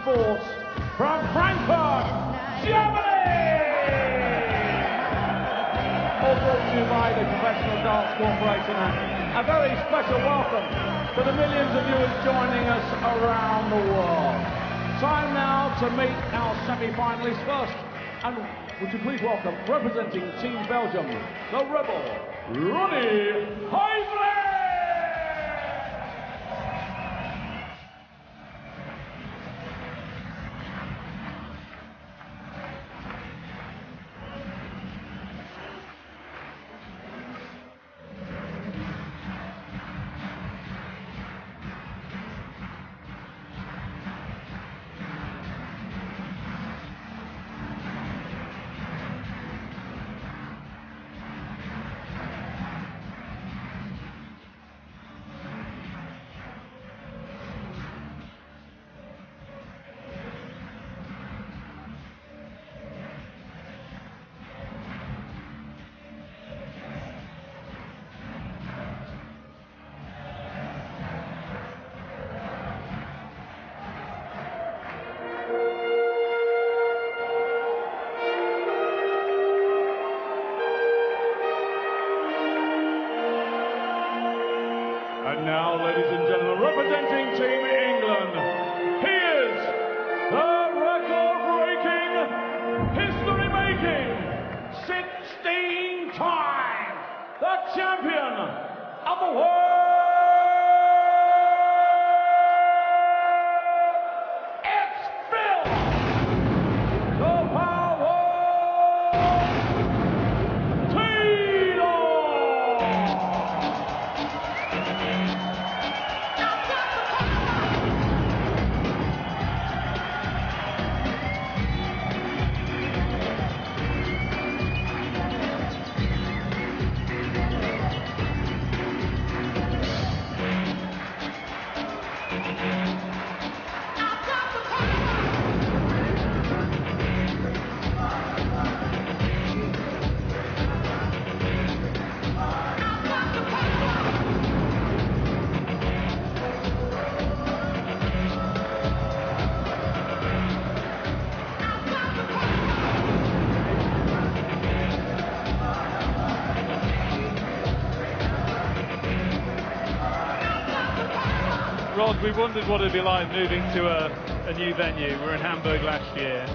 sports from Frankfurt, Germany! All brought to you by the Professional Darts Corporation. A very special welcome to the millions of viewers joining us around the world. Time now to meet our semi-finalists first. And would you please welcome, representing Team Belgium, the Rebel, Ronny Huybrechts! And now, ladies and gentlemen, representing Team England, he is the record-breaking, history-making, 16-time, the champion of the world! It's Phil the Power Taylor! Rod, we wondered what it'd be like moving to a new venue. We were in Hamburg last year.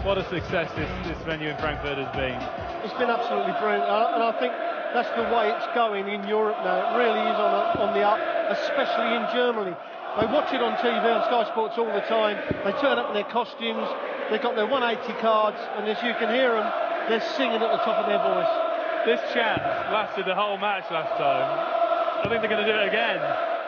What a success this venue in Frankfurt has been. It's been absolutely brilliant, and I think that's the way it's going in Europe now. It really is on the up, especially in Germany. They watch it on TV on Sky Sports all the time. They turn up in their costumes. They've got their 180 cards, and as you can hear them, they're singing at the top of their voice. This chant lasted the whole match last time. I think they're going to do it again.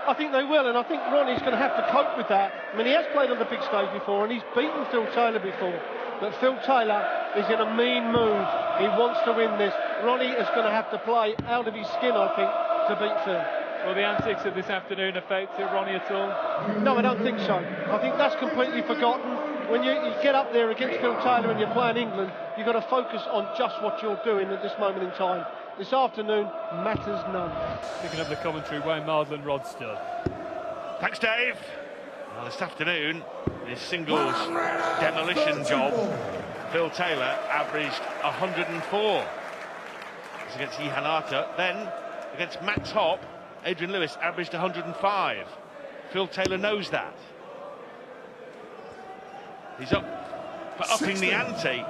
I think they will, and I think Ronny's going to have to cope with that. I mean, he has played on the big stage before, and he's beaten Phil Taylor before. But Phil Taylor is in a mean mood. He wants to win this. Ronny is going to have to play out of his skin, I think, to beat Phil. Will the antics of this afternoon affect Ronny at all? No, I don't think so. I think that's completely forgotten. When you get up there against Phil Taylor and you're playing England, you've got to focus on just what you're doing at this moment in time. This afternoon matters none. Picking up the commentary, Wayne Marsland, Rod Studd. Thanks, Dave. Well, this afternoon, his singles demolition job, Phil Taylor averaged 104. It's against Ihan Arta. Then, against Max Hopp, Adrian Lewis averaged 105. Phil Taylor knows that. He's up for upping the ante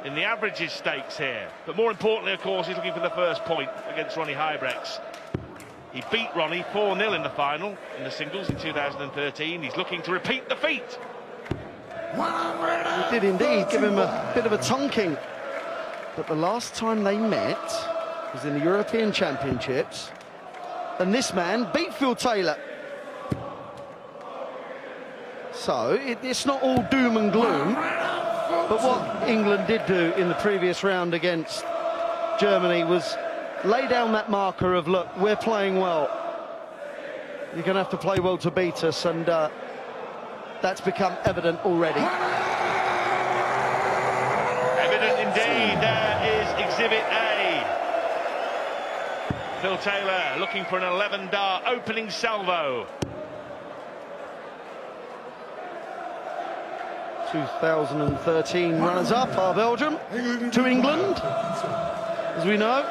in the averages stakes here. But more importantly, of course, he's looking for the first point against Ronny Huybrechts. He beat Ronny 4-0 in the final in the singles in 2013. He's looking to repeat the feat. He did indeed give him a bit of a tonking. But the last time they met was in the European Championships, and this man beat Phil Taylor. So it's not all doom and gloom. But what England did do in the previous round against Germany was lay down that marker of, look, we're playing well. You're going to have to play well to beat us, and that's become evident already. Evident indeed. There is Exhibit A. Phil Taylor looking for an 11-dart opening salvo. 2013 runners-up are Belgium to England, as we know.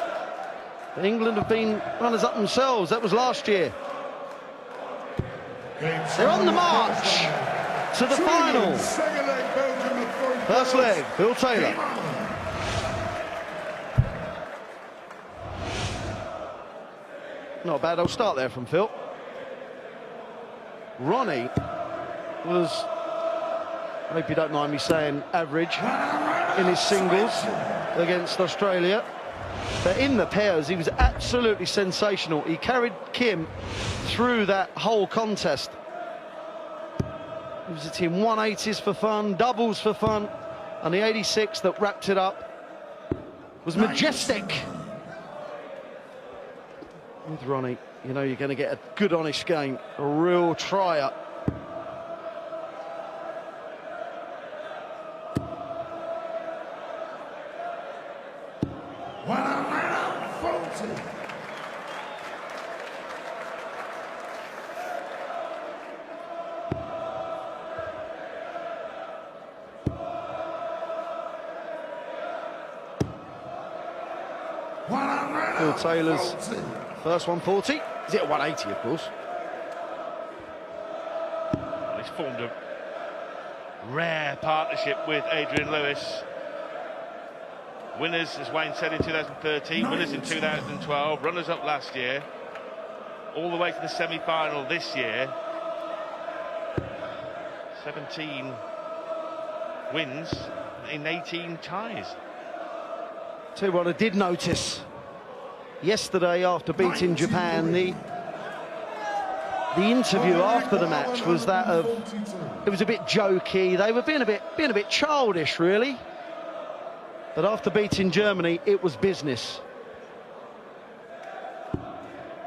But England have been runners-up themselves. That was last year. They're on the march to the final. First leg, Phil Taylor. Not a bad old start there from Phil. Ronny was, I hope you don't mind me saying, average in his singles against Australia. But in the pairs, he was absolutely sensational. He carried Kim through that whole contest. He was hitting 180s for fun, doubles for fun, and the 86 that wrapped it up was majestic. With Ronny, you know you're going to get a good, honest game, a real trier. Phil Taylor's first 140. Is it a 180, of course? He's formed a rare partnership with Adrian Lewis. Winners, as Wayne said, in 2013, winners in 2012, runners-up last year, all the way to the semi-final this year. 17 wins in 18 ties. Tell you what I did notice yesterday after beating Japan, the interview after the match was that of, it was a bit jokey. They were being a bit childish, really. But after beating Germany, it was business.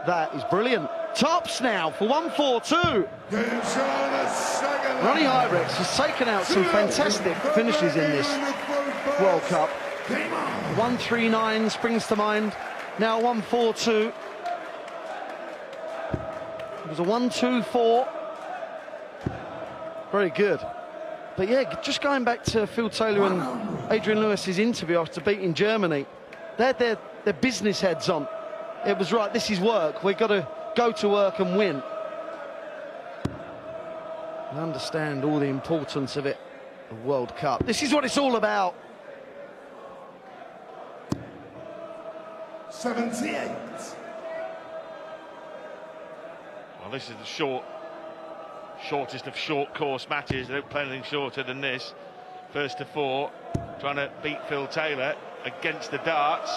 That is brilliant. Tops now for 142. Ronny Huybrechts has taken out some fantastic finishes in this World Cup. 139 springs to mind. Now 142. It was a 124. Very good. But yeah, just going back to Phil Taylor and Adrian Lewis's interview after beating Germany, they had their business heads on. It was right, this is work. We've got to go to work and win. And understand all the importance of it, the World Cup. This is what it's all about. 78. Well, this is the shortest of short course matches. They don't play anything shorter than this. First to four, trying to beat Phil Taylor against the darts.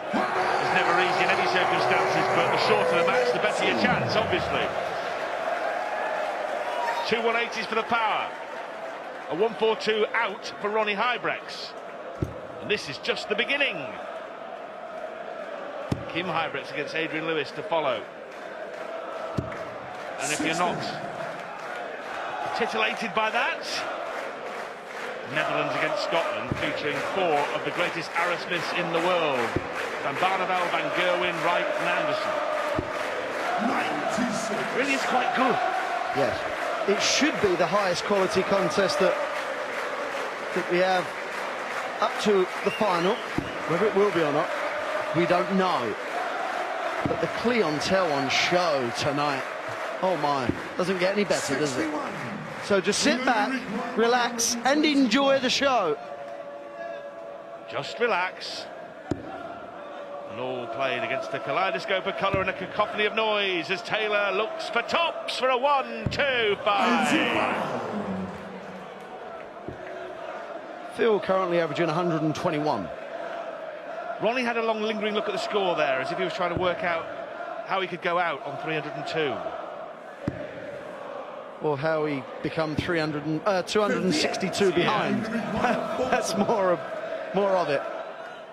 It's never easy in any circumstances, but the shorter the match, the better your chance, obviously. 2 180s for the power. A 142 out for Ronny Huybrechts. And this is just the beginning. Kim Huybrechts against Adrian Lewis to follow. And if you're not titillated by that, Netherlands against Scotland, featuring 4 of the greatest Arrowsmiths in the world: Van Barneveld, Van Gerwen, Wright and Anderson. 96. Really is quite good. Yes, it should be the highest quality contest that we have up to the final. Whether it will be or not, we don't know. But the clientele on show tonight, oh my, doesn't get any better, does it? So just sit back, relax and enjoy the show. Just relax. And all played against a kaleidoscope of colour and a cacophony of noise as Taylor looks for tops for a 1-2-5. Phil currently averaging 121. Ronny had a long lingering look at the score there, as if he was trying to work out how he could go out on 302. Or how he become 262 behind. That's more of it.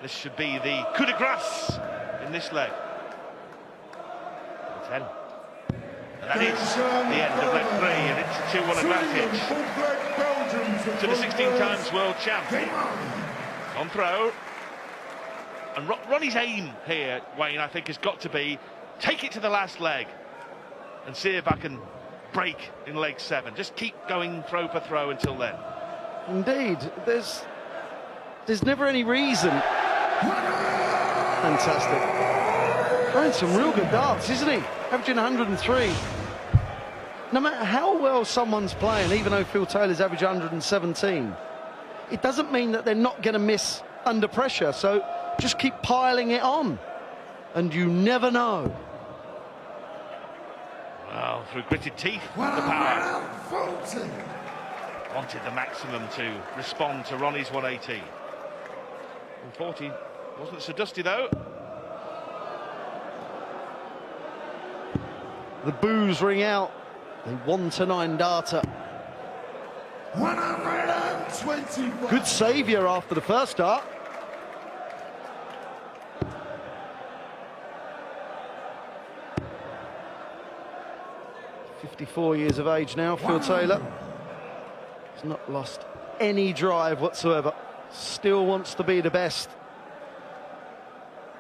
This should be the coup de grace in this leg. 10. And that is the end of leg 3, and it's a 2-1 advantage to the 16 times world champion. On throw. And Ronny's aim here, Wayne, I think has got to be take it to the last leg and see if I can break in leg 7. Just keep going throw for throw until then. Indeed, there's never any reason. Fantastic. Throwing some real good darts, isn't he? Averaging 103. No matter how well someone's playing, even though Phil Taylor's averaged 117, it doesn't mean that they're not going to miss under pressure. So just keep piling it on, and you never know. Well, through gritted teeth, the power. Wanted the maximum to respond to Ronnie's 180. 140 wasn't so dusty though. The boos ring out. A 1-9 darter. 120. Good saviour after the first dart. .54 years of age now, Phil Taylor. He's not lost any drive whatsoever. Still wants to be the best.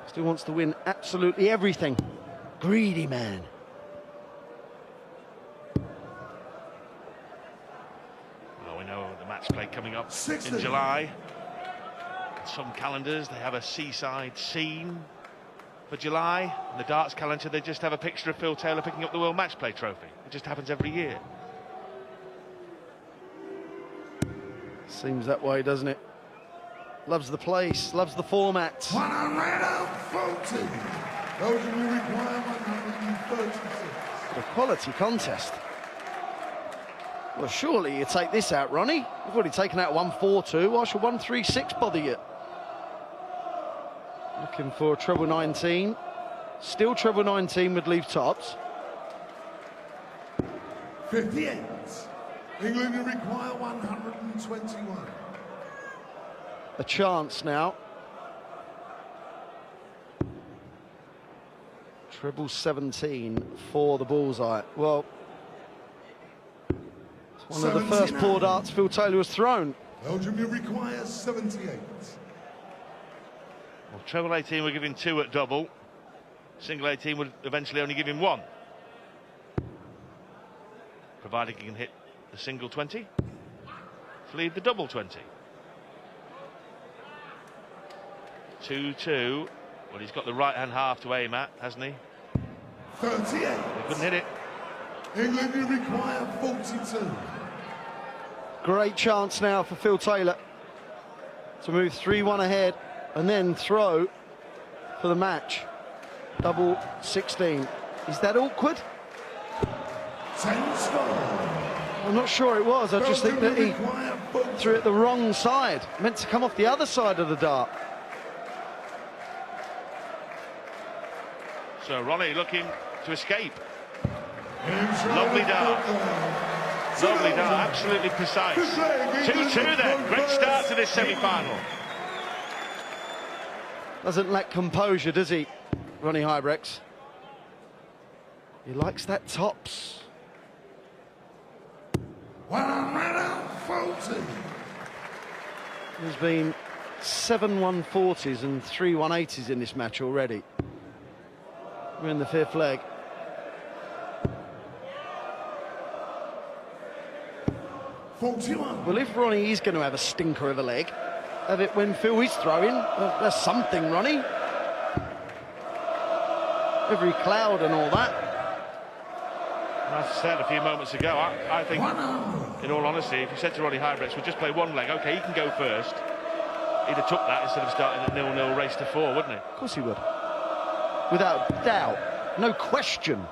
Still wants to win absolutely everything. Greedy man. Well, we know the match play coming up in July. In some calendars, they have a seaside scene for July. In the darts calendar, they just have a picture of Phil Taylor picking up the World Match Play trophy. It just happens every year. Seems that way, doesn't it? Loves the place, loves the format. 140. Belgium will require 136. A quality contest. Well, surely you take this out, Ronnie. You've already taken out 142. Why should 136 bother you? Looking for a treble 19. Still treble 19 would leave tops. 58. England will require 121. A chance now. Treble 17 for the bullseye. Well, it's one of the first poor darts Phil Taylor has thrown. Belgium will require 78. Well, treble 18 we're giving 2 at double. Single 18 would eventually only give him 1. Provided he can hit the single 20 to leave the double 20. 2-2. Well, he's got the right hand half to aim at, hasn't he? 38. He couldn't hit it. England will require 42. Great chance now for Phil Taylor to move 3-1 ahead and then throw for the match. Double 16. Is that awkward? 10 score. I'm not sure it was. I just think that he threw it the wrong side. Meant to come off the other side of the dart. So Ronny looking to escape. Lovely dart. Lovely dart, absolutely precise. 2-2 then. Great start to this semi-final. Doesn't lack composure, does he, Ronny Huybrechts? He likes that tops. 140. There's been 7 140s and 3 180s in this match already. We're in the 5th leg. Well, if Ronny is going to have a stinker of a leg, have it when Phil is throwing. Well, that's something, Ronny. Every cloud and all that. As I said a few moments ago, I think, in all honesty, if you said to Ronny Huybrechts, we'll just play one leg, OK, he can go first, he'd have took that instead of starting at 0-0 race to 4, wouldn't he? Of course he would. Without doubt. No question.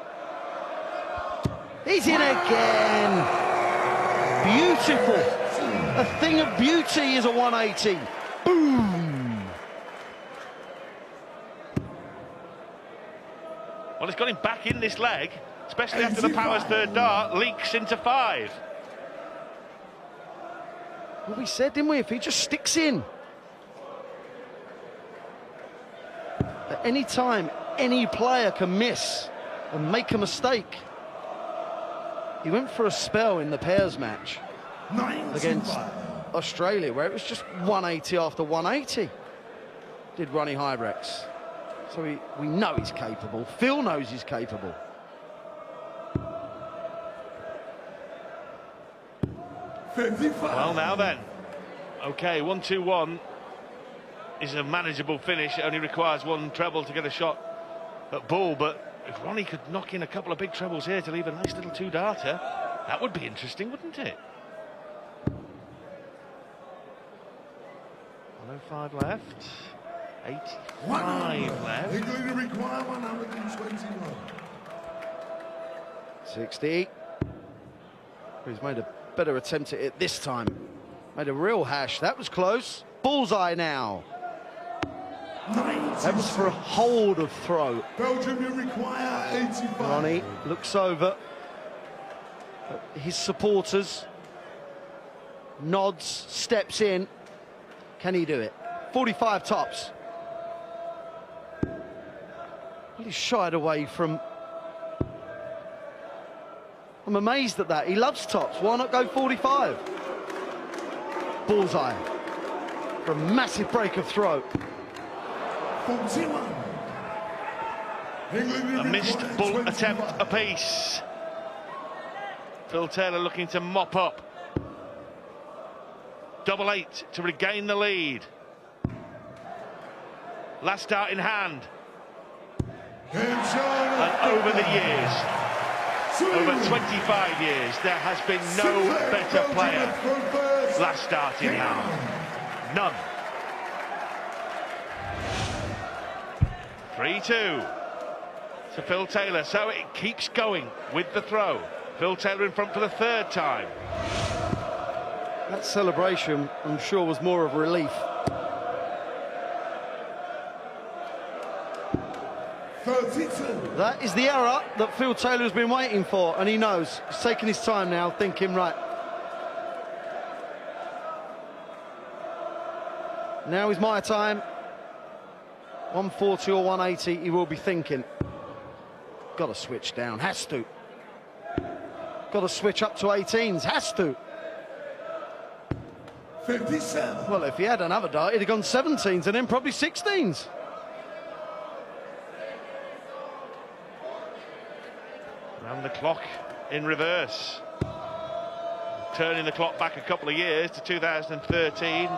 He's in again. Beautiful. A thing of beauty is a 180. Boom. Well, it's got him back in this leg, especially after the power's third dart leaks into 5. Well, we said, didn't we, if he just sticks in. At any time, any player can miss and make a mistake. He went for a spell in the pairs match against Australia, where it was just 180 after 180, did Ronny Huybrechts. So we know he's capable. Phil knows he's capable. Well, now then, Okay, 1-2-1 is a manageable finish. It only requires one treble to get a shot at Bull, but if Ronny could knock in a couple of big trebles here to leave a nice little two-darter, that would be interesting, wouldn't it? 105 left. 85 left. England require 121. 60. He's made a better attempt at it this time. Made a real hash. That was close. Bullseye now. 90. That was for a hold of throw. Belgium, you require 85. Ronny looks over at his supporters, nods, steps in. Can he do it? 45 tops. Well, he's shied away from... I'm amazed at that. He loves tops. Why not go 45? Bullseye for a massive break of throw. 41. England, you A missed require Bull 21. attempt apiece. Phil Taylor looking to mop up. 8 to regain the lead. Last start in hand. And over the years, over 25 years, there has been no better player. Last start in hand. None. 3-2 to Phil Taylor. So it keeps going with the throw. Phil Taylor in front for the third time. That celebration, I'm sure, was more of a relief. 32. That is the error that Phil Taylor has been waiting for, and he knows. He's taking his time now, thinking, right, now is my time. 140 or 180, he will be thinking. Got to switch down, has to. Got to switch up to 18s, has to. 57. Well, if he had another dart, he'd have gone 17s and then probably 16s. Round the clock in reverse. Turning the clock back a couple of years to 2013.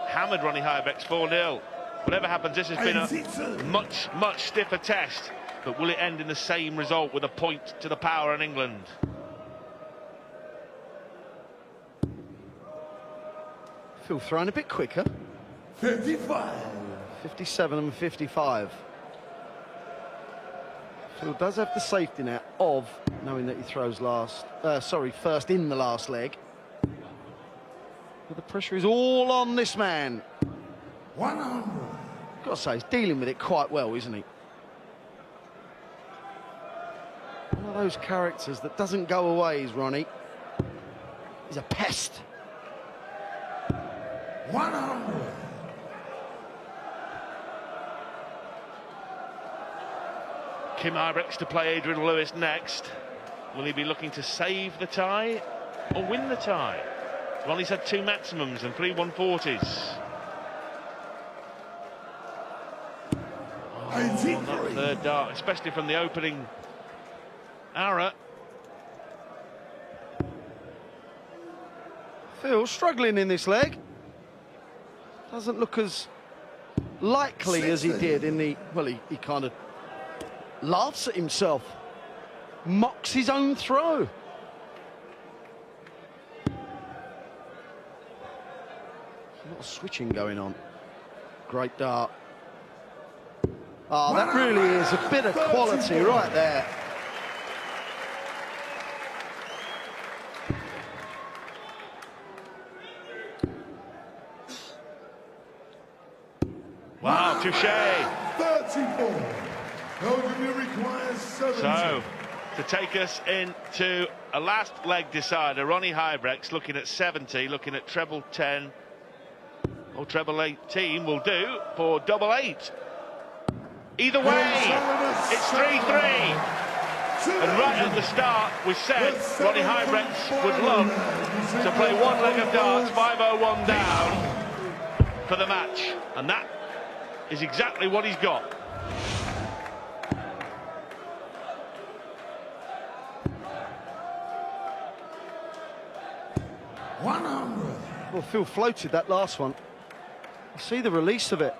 Hammered Ronny Huybrechts 4-0. Whatever happens, this has been a much, much stiffer test. But will it end in the same result with a point to the power in England? Phil throwing a bit quicker. 55. 57 and 55. Phil does have the safety net of knowing that he throws first in the last leg. But the pressure is all on this man. 100. Got to say, he's dealing with it quite well, isn't he? One of those characters that doesn't go away is Ronny. He's a pest. 100. Kim Huybrechts to play Adrian Lewis next. Will he be looking to save the tie or win the tie? Ronny's had 2 maximums and 3 140s. On that third dart, especially from the opening arrow. Phil struggling in this leg. Doesn't look as likely as he did in the... Well, he kind of laughs at himself. Mocks his own throw. A lot of switching going on. Great dart. Oh, that really is a bit of quality right there. Wow, touche. 34. Belgium requires 70. So, to take us into a last leg decider, Ronny Huybrechts looking at 70, looking at treble 10 or treble 18 will do for double 8. Either way, it's 3-3. And right at the start, we said Ronny Huybrechts would love to play one leg of darts, 5-0-1 down for the match. And that is exactly what he's got. Well, Phil floated that last one. You see the release of it.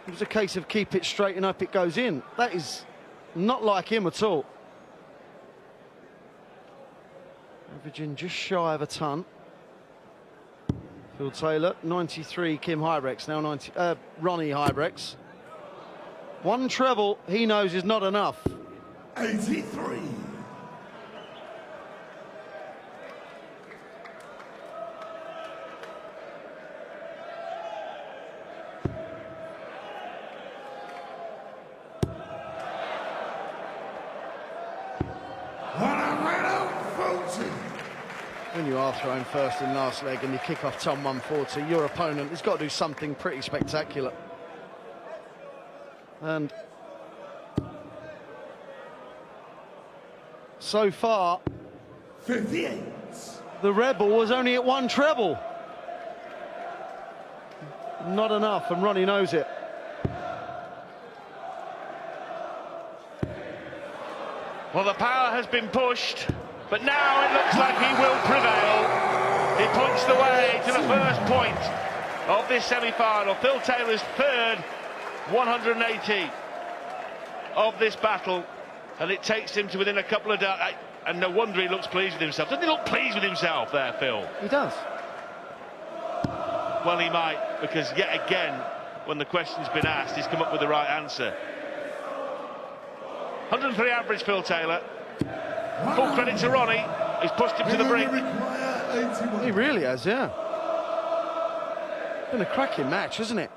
It was a case of keep it straight and up it goes in. That is not like him at all. Averaging just shy of a ton. Phil Taylor, 93, Kim Huybrechts, now 90, Ronny Huybrechts. One treble he knows is not enough. 83. When you are thrown first and last leg and you kick off Tom 140, your opponent has got to do something pretty spectacular. And so far, 58. the Rebel was only at one treble. Not enough, and Ronny knows it. Well, the power has been pushed, but now it looks like he will prevail. He points the way to the first point of this semi-final. Phil Taylor's third 180 of this battle, and it takes him to within a couple of darts. And no wonder he looks pleased with himself. Doesn't he look pleased with himself there, Phil? He does. Well, he might, because yet again, when the question's been asked, he's come up with the right answer. 103 average, Phil Taylor. Full credit to Ronny, who's pushed him to the brink. He really has, yeah. Been a cracking match, hasn't it?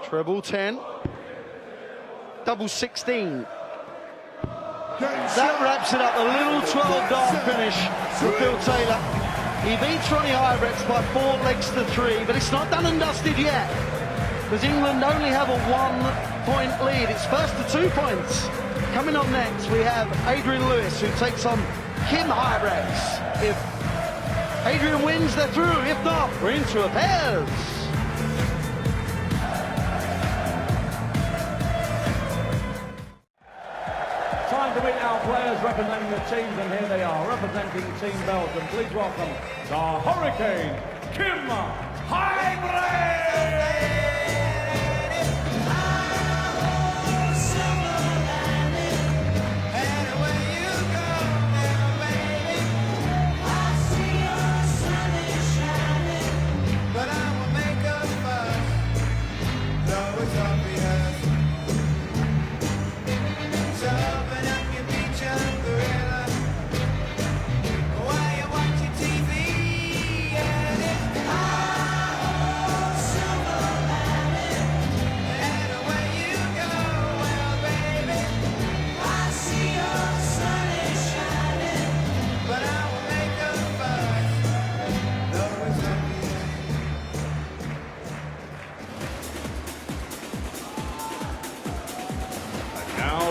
Treble 10. Double 16. That wraps it up. A little 12-dart finish for Phil Taylor. He beats Ronny Huybrechts by 4 legs to 3, but it's not done and dusted yet, because England only have a 1-point lead. It's first to 2 points. Coming up next, we have Adrian Lewis, who takes on Kim Huybrechts. If Adrian wins, they're through. If not, we're into a pairs. Time to meet our players representing the teams, and here they are, representing Team Belgium. Please welcome the Hurricane, Kim Huybrechts!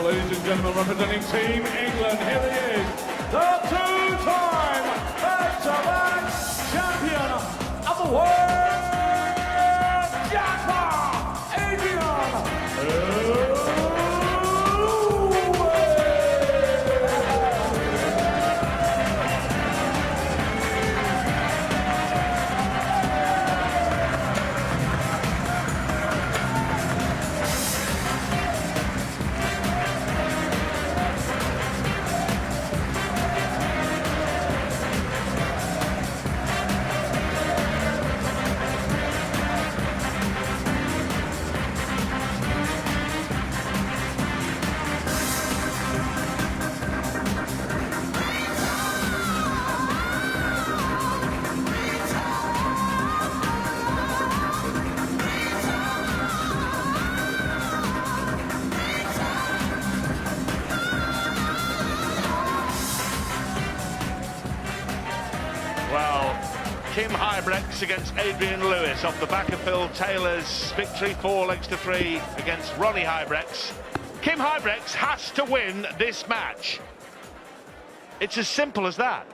Ladies and gentlemen, representing Team England, here he is, the two-time back-to-back champion of the world, Adrian Lewis. Kim Huybrechts against Adrian Lewis off the back of Phil Taylor's victory 4 legs to 3 against Ronny Huybrechts. Kim Huybrechts has to win this match. It's as simple as that.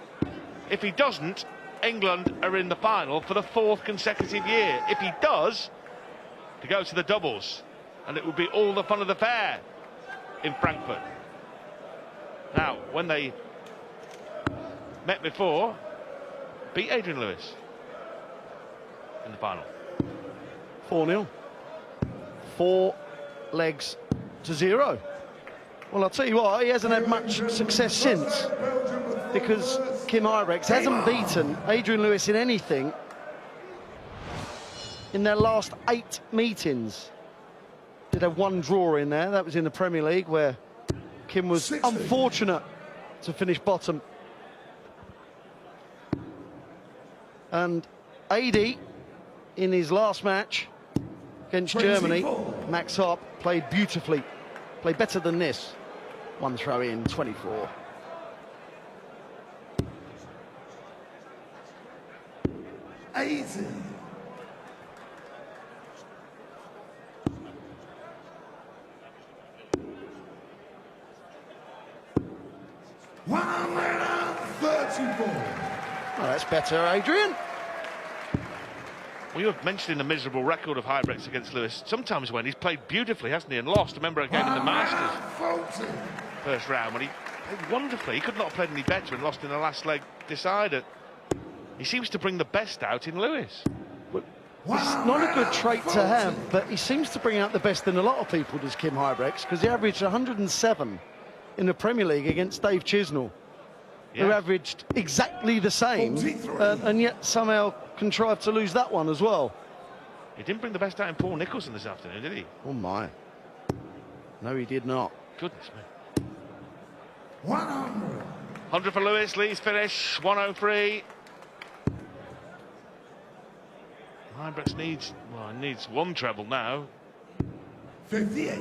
If he doesn't, England are in the final for the 4th consecutive year. If he does, to go to the doubles, and it would be all the fun of the fair in Frankfurt. Now, when they met before, beat Adrian Lewis in the final. 4-0. 4 legs to 0. Well, I'll tell you what, he hasn't had much success since, because Kim Huybrechts hasn't beaten Adrian Lewis in anything in their last 8 meetings. Did have 1 draw in there. That was in the Premier League, where Kim was unfortunate to finish bottom. And AD, in his last match against Germany, Max Hopp played beautifully. Played better than this. 1 throw in, 24. Easy. Oh, that's better, Adrian. Well, you were mentioning the miserable record of Huybrechts against Lewis. Sometimes when he's played beautifully, hasn't he, and lost. I remember a game in the Masters first round when he played wonderfully. He could not have played any better and lost in the last leg decider. He seems to bring the best out in Lewis. It's not a good trait to have, but he seems to bring out the best in a lot of people, does Kim Huybrechts, because he averaged 107 in the Premier League against Dave Chisnell, who averaged exactly the same, and yet somehow contrived to lose that one as well. He didn't bring the best out in Paul Nicholson this afternoon, did he? Oh my. No, he did not. Goodness me. 100 for Lewis, Lee's finish, 103. Huybrechts needs 1 treble now. 58.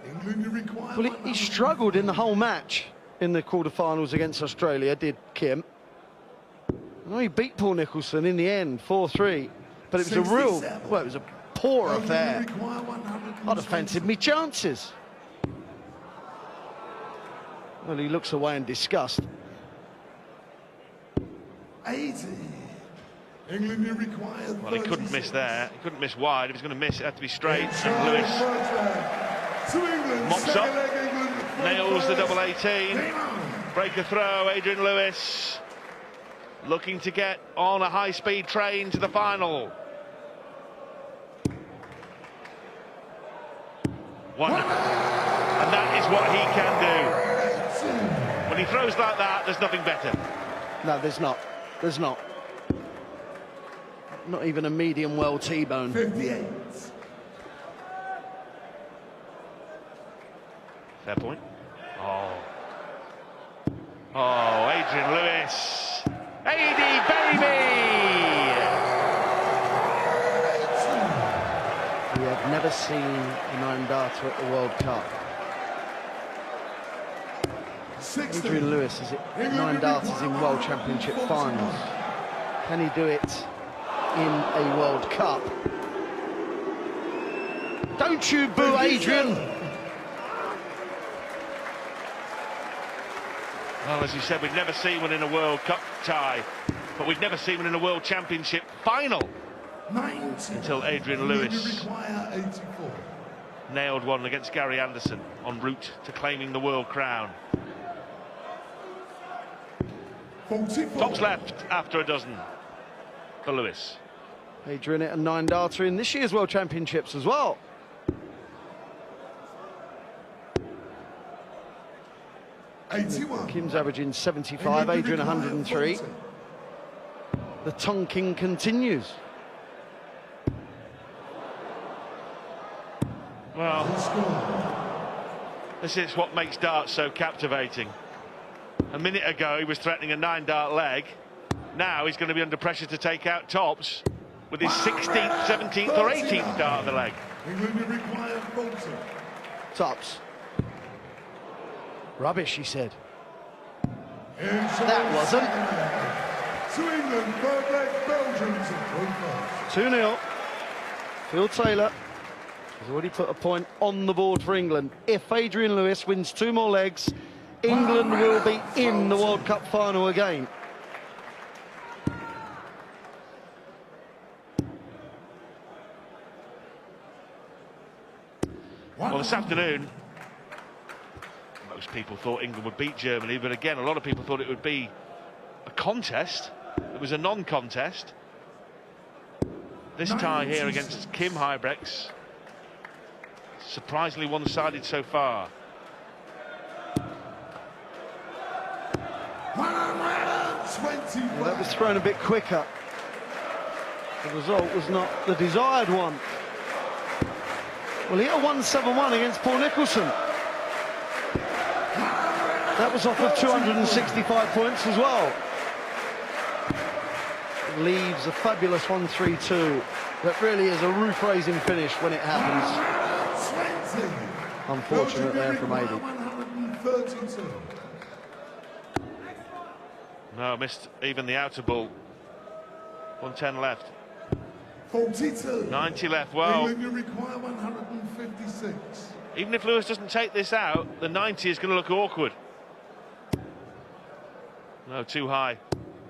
England require. Well, he struggled in the whole match in the quarterfinals against Australia, did Kim. No, he beat Paul Nicholson in the end, 4-3. But it was it was a poor affair. I'd have fancied me chances. Well, he looks away in disgust. 80. England require. Well, he couldn't miss there. He couldn't miss wide. If he's going to miss, it had to be straight. And Lewis mops up, nails the double 18. Break a throw, Adrian Lewis looking to get on a high-speed train to the final. Wonderful. And that is what he can do. When he throws like that, there's nothing better. No, there's not. There's not. Not even a medium well T-bone. 58. Fair point. Oh, Adrian Lewis. AD, baby! We have never seen a 9-darter at the World Cup. 60. Adrian Lewis is at 9 darters in World Championship finals. Can he do it in a World Cup? Don't you boo Adrian! Well, as you said, we've never seen one in a World Cup tie, but we've never seen one in a World Championship final 90. until Adrian Lewis Require 84. nailed one against Gary Anderson en route to claiming the world crown. 44. Tops left after a dozen for Lewis. Adrian at a 9-darter in this year's World Championships as well. Kim's averaging 75, Adrian 103. The tonking continues. Well, this is what makes darts so captivating. A minute ago he was threatening a 9-dart leg. Now he's going to be under pressure to take out tops with his 16th, 17th or 18th dart of the leg. Tops. Rubbish, he said. That wasn't. 2-0. Phil Taylor has already put a point on the board for England. If Adrian Lewis wins 2 more legs, England will be in the World Cup final again. Well, this afternoon, most people thought England would beat Germany, but again, a lot of people thought it would be a contest. it was a non-contest. This tie here against Kim Huybrechts, surprisingly one-sided so far. Well, that was thrown a bit quicker. The result was not the desired one. Well, he had a 171 against Paul Nicholson. That was off of 265 points as well. It leaves a fabulous 132. That really is a roof-raising finish when it happens. Unfortunate there from Adi. 132. No, missed even the outer ball. 110 left. 42. 90 left. Well, England, you require 156. even if Lewis doesn't take this out, the 90 is going to look awkward. No, too high.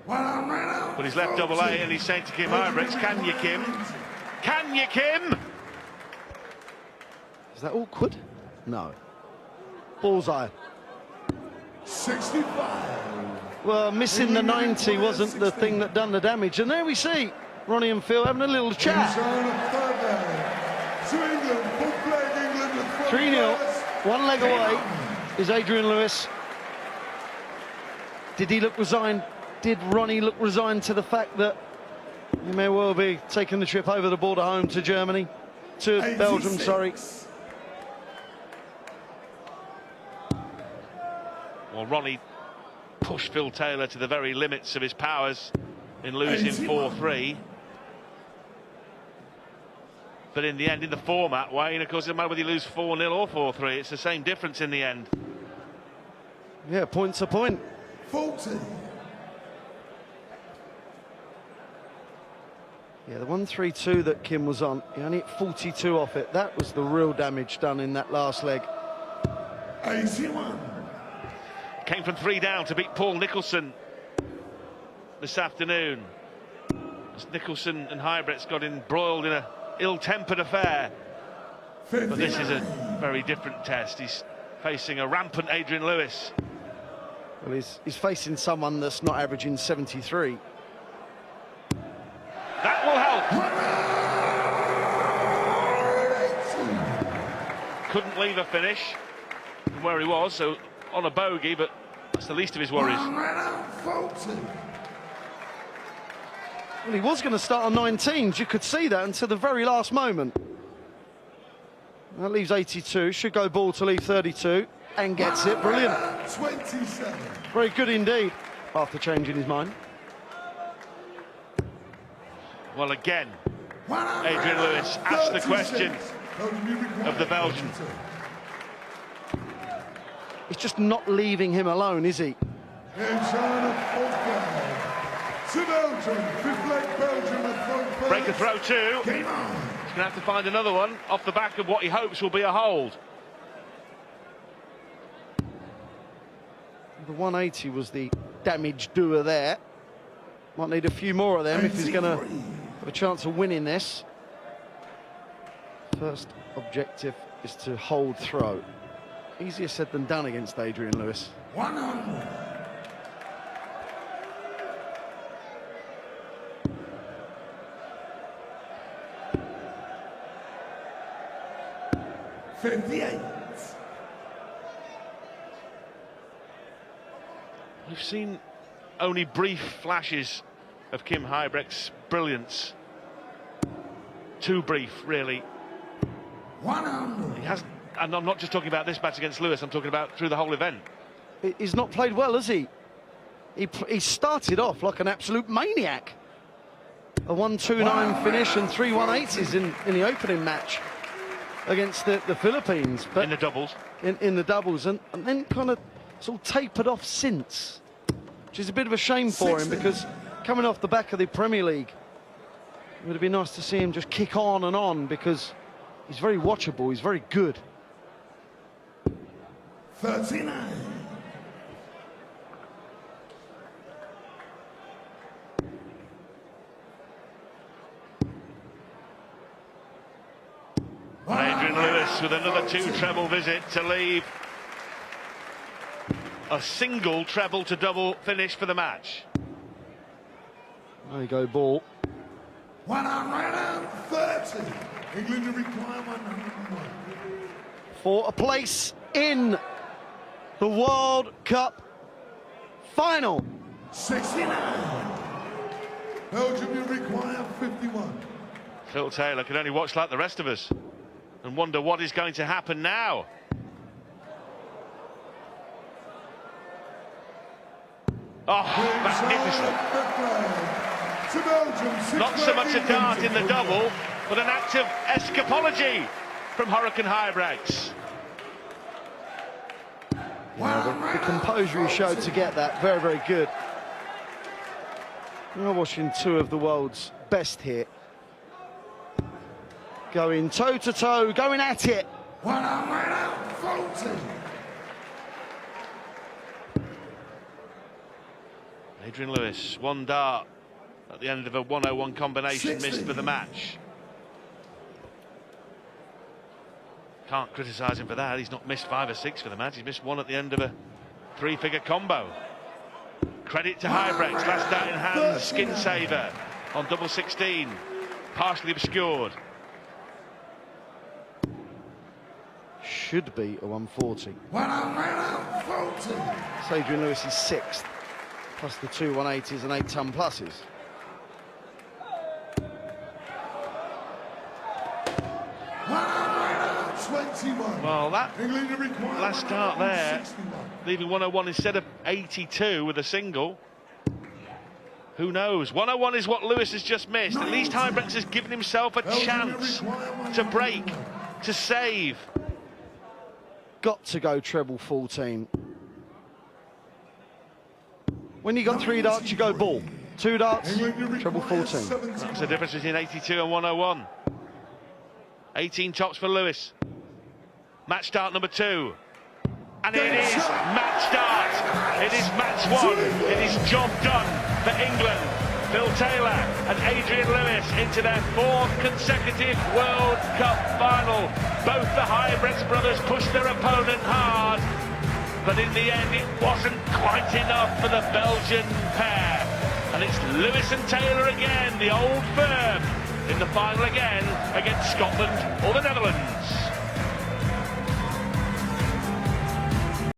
But he's left double A and he's saying to Kim Huybrechts, can you, Kim? Can you, Kim? Is that awkward? No. Bullseye. 65. Well, missing the 90 wasn't the thing that done the damage. And there we see Ronny and Phil having a little chat. 3-0, one leg away is Adrian Lewis. Did he look resigned? Did Ronny look resigned to the fact that he may well be taking the trip over the border home to Germany, to Belgium, sorry. Well, Ronny pushed Phil Taylor to the very limits of his powers in losing 4-3. But in the end, in the format, Wayne, of course, it doesn't matter whether you lose 4-0 or 4-3, it's the same difference in the end. Yeah, point to point. 40. Yeah, the 132 that Kim was on, he only hit 42 off it. That was the real damage done in that last leg. 81. Came from 3 down to beat Paul Nicholson this afternoon. As Nicholson and Huybrechts got embroiled in a ill-tempered affair. 59. But this is a very different test. He's facing a rampant Adrian Lewis. Well, he's facing someone that's not averaging 73. That will help. Couldn't leave a finish from where he was, so on a bogey, but that's the least of his worries. 140. Well, he was going to start on 19s. You could see that until the very last moment. That leaves 82. Should go ball to leave 32. And gets it. Brilliant. 27. Very good indeed, after changing his mind. Well, again, Adrian Lewis asked the question of the Belgian. He's just not leaving him alone, is he? Break a throw too. Game on. He's going to have to find another one off the back of what he hopes will be a hold. The 180 was the damage doer there. Might need a few more of them if he's going to have a chance of winning this. First objective is to hold throw. Easier said than done against Adrian Lewis. 100. We've seen only brief flashes of Kim Huybrechts' brilliance. Too brief, really. 100. He hasn't, and I'm not just talking about this match against Lewis, I'm talking about through the whole event. He's not played well, has he? He started off like an absolute maniac. A 1-2-9 finish and 3 180s in the opening match against the Philippines. But In the doubles. In the doubles, and then kind of sort of tapered off since, which is a bit of a shame for him, because coming off the back of the Premier League, it would have been nice to see him just kick on, because he's very watchable, he's very good. 39. Adrian Lewis with another 2 treble visit to leave a single treble to double finish for the match. There you go, ball. 130. England to require 101. For a place in the World Cup final. 69. Belgium will require 51. Phil Taylor can only watch like the rest of us and wonder what is going to happen now. Oh, magnificent. Not so much a dart in the double, but an act of escapology from Hurricane Huybrechts. Yeah, the composure he showed to get that, very, very good. We're watching two of the world's best here. Going toe-to-toe, going at it. 140. Adrian Lewis, one dart at the end of a 101 combination, 60. missed for the match. Can't criticise him for that. He's not missed 5 or 6 for the match. He's missed 1 at the end of a 3-figure combo. Credit to Huybrechts, last dart in hand, skin saver on double 16, partially obscured. Should be a 140. 140. It's Adrian Lewis is 6th, plus the 2 180s and 8 ton pluses. Well, that last start there, leaving 101 instead of 82 with a single. Who knows? 101 is what Lewis has just missed. At least Huybrechts has given himself a chance to break, to save. Got to go treble 14. When you got 3 darts, you go ball. 2 darts, treble 14. That's the difference between 82 and 101. 18 tops for Lewis. Match start number 2. And it is match start. It is match 1. It is job done for England. Phil Taylor and Adrian Lewis into their 4th consecutive World Cup final. Both the Huybrechts brothers pushed their opponent hard, but in the end it wasn't quite enough for the Belgian pair. And it's Lewis and Taylor again, the old firm, in the final again against Scotland or the Netherlands.